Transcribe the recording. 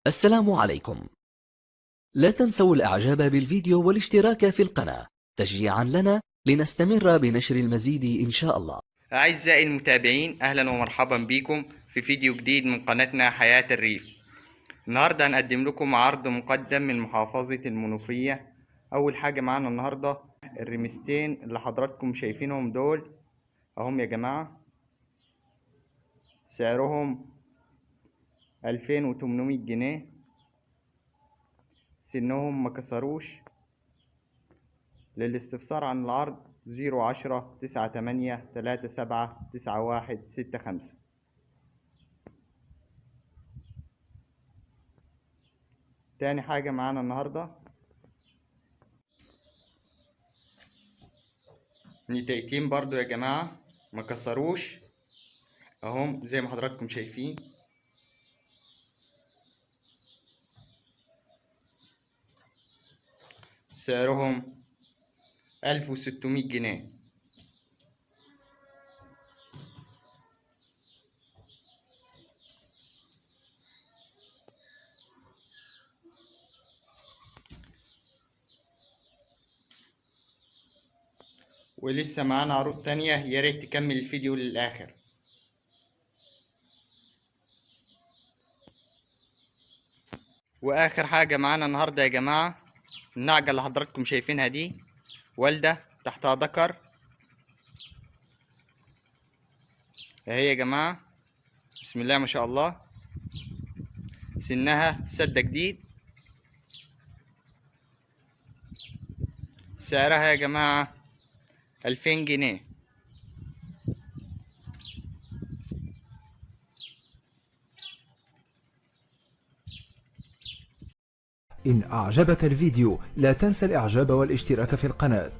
السلام عليكم. لا تنسوا الإعجاب بالفيديو والاشتراك في القناة تشجيعا لنا لنستمر بنشر المزيد إن شاء الله. أعزائي المتابعين، أهلا ومرحبا بكم في فيديو جديد من قناتنا حياة الريف. النهاردة هنقدم لكم عرض مقدم من محافظة المنوفية. أول حاجة معانا النهاردة الرمستين اللي حضراتكم شايفينهم دول أهم يا جماعة، سعرهم 2800 جنيه. سنهم مكسروش. للاستفسار عن العرض 010-98-37-91-65. تاني حاجة معانا النهاردة نتايتين برضو يا جماعة، مكسروش اهم زي ما حضراتكم شايفين. سعرهم 1600 جنيه. ولسه معانا عروض تانية، يا ريت تكمل الفيديو للآخر. وآخر حاجة معانا النهاردة يا جماعة، النعجة اللي حضراتكم شايفينها دي والدة تحتها ذكر اهي يا جماعة، بسم الله ما شاء الله. سنها سدة جديد. سعرها يا جماعة 2000 جنيه. إن أعجبك الفيديو لا تنسى الإعجاب والاشتراك في القناة.